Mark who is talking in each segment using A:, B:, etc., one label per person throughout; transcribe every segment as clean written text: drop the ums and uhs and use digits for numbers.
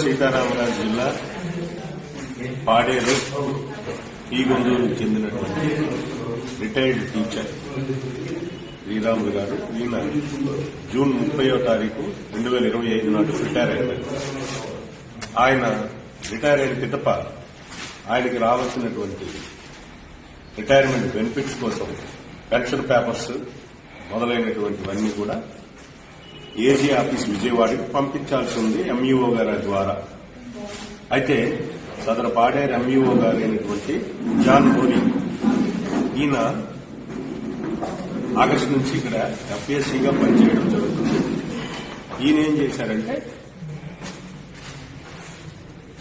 A: సీతారామరాజు జిల్లా పాడేరు ఈగొందూరుకు చెందినటువంటి retired teacher Sriramulu గారు ఈయన జూన్ 30వ తారీఖు 2025 నాడు రిటైర్ అయ్యారు. ఆయన రిటైర్ అయిన పిదప ఆయనకి రావాల్సినటువంటి రిటైర్మెంట్ బెనిఫిట్స్ కోసం పెన్షన్ పేపర్స్ మొదలైనటువంటివన్నీ కూడా ఏజీ ఆఫీస్ విజయవాడకి పంపించాల్సి ఉంది ఎంఈఓ గారి ద్వారా. అయితే సదరు పాడేరు ఎంఈఓ గారు అయినటువంటి జాన్ బోని ఈయన ఆగస్టు నుంచి ఇక్కడ ఎఫ్ఏసీగా పనిచేయడం జరుగుతుంది. ఈయన ఏం చేశారంటే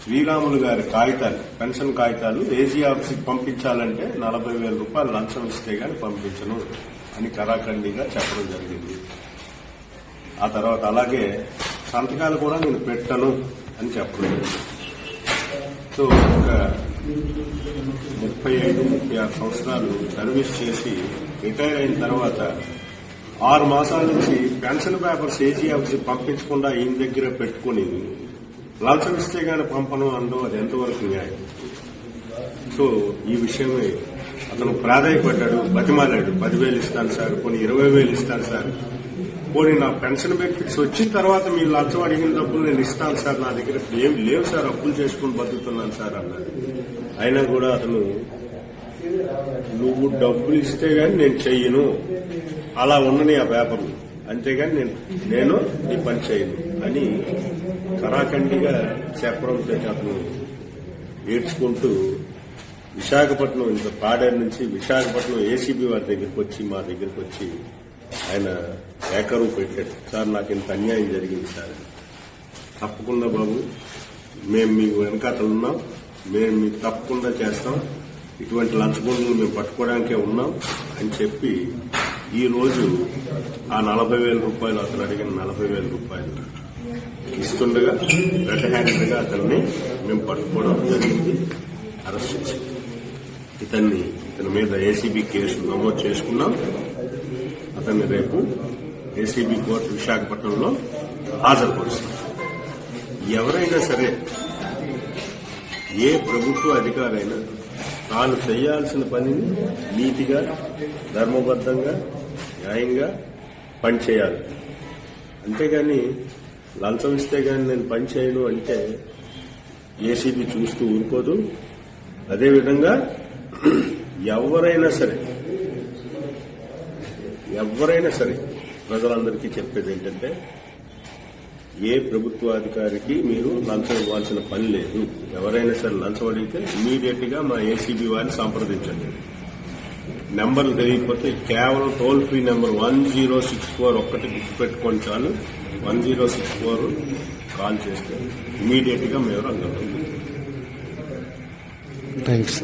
A: శ్రీరాములు గారి కాగితాలు, పెన్షన్ కాగితాలు ఏజీ ఆఫీస్కి పంపించాలంటే 40,000 రూపాయలు లంచం ఇస్తే గాని పంపించను అని కరాఖండిగా చెప్పడం జరిగింది. ఆ తర్వాత అలాగే సంతకాలు కూడా నేను పెట్టను అని చెప్పడం జరిగింది. సో ఒక 35-36 సంవత్సరాలు సర్వీస్ చేసి రిటైర్ అయిన తర్వాత 6 మాసాల నుంచి పెన్షన్ పేపర్స్ ఏజీ ఆఫీస్కి పంపించకుండా ఈయన దగ్గర పెట్టుకుని లంచం ఇస్తే గాని పంపను అనడం అది ఎంతవరకు న్యాయం? సో ఈ విషయమే అతను ప్రాధాయపడ్డాడు, బతిమాలాడు. 10,000 ఇస్తాను సార్, కొన్ని 20,000 ఇస్తాను సార్, పోనీ నా పెన్షన్ బెనిఫిట్స్ వచ్చిన తర్వాత మీరు లంచం అడిగిన డబ్బులు నేను ఇస్తాను సార్, నా దగ్గర ఏం లేవు సార్, అప్పులు చేసుకుని బతుకుతున్నాను సార్ అన్నాడు. అయినా కూడా అతను నువ్వు డబ్బులు ఇస్తే గాని నేను చెయ్యను, అలా ఉన్నని ఆ పేపర్లు, అంతేగాని నేను నీ పని చేయను అని కరాఖండిగా చెప్పడంతో అతను ఏడ్చుకుంటూ విశాఖపట్నం, ఇంత పాడేరు నుంచి విశాఖపట్నం ఏసీబీ వారి దగ్గరికి వచ్చి, మా దగ్గరికి వచ్చి ఆయన ఏకరువు పెట్టాడు. సార్ నాకు ఇంత అన్యాయం జరిగింది సార్, తప్పకుండా బాబు మేము మీ వెనకాతలు ఉన్నాం, మేము మీకు తప్పకుండా చేస్తాం, ఇటువంటి లంచగొండలు మేము పట్టుకోవడానికే ఉన్నాం అని చెప్పి ఈ రోజు ఆ 40,000 రూపాయలు, అతను అడిగిన 40,000 రూపాయలు ఇస్తుండగా రెడ్ హ్యాండెడ్ గా అతన్ని మేము పట్టుకోవడం జరిగింది, అరెస్ట్ చేసి ఇతని మీద ఏసీబీ కేసు నమోదు చేసుకున్నాం. అతన్ని రేపు ఏసీబీ కోర్టు విశాఖపట్నంలో హాజరుపరుస్తాం. ఎవరైనా సరే, ఏ ప్రభుత్వ అధికారైనా తాను చేయాల్సిన పనిని నీతిగా, ధర్మబద్ధంగా, న్యాయంగా పనిచేయాలి. అంతేగాని లంచం ఇస్తే గాని నేను పని చేయను అంటే ఏసీబీ చూస్తూ ఊరుకోదు. అదేవిధంగా ఎవరైనా సరే ప్రజలందరికీ చెప్పేది ఏంటంటే, ఏ ప్రభుత్వాధికారికి మీరు లంచం ఇవ్వాల్సిన పని లేదు. ఎవరైనా సరే లంచం అడిగితే ఇమీడియట్ గా మా ఏసీబీ వారిని సంప్రదించండి. నెంబర్లు తెలియకపోతే కేవలం టోల్ ఫ్రీ నెంబర్ 1064 ఒక్కటి గుర్తుపెట్టుకొని చాలు. 1064 కాల్ చేస్తే ఇమీడియట్ గా మేము రంగంలో.
B: థ్యాంక్స్.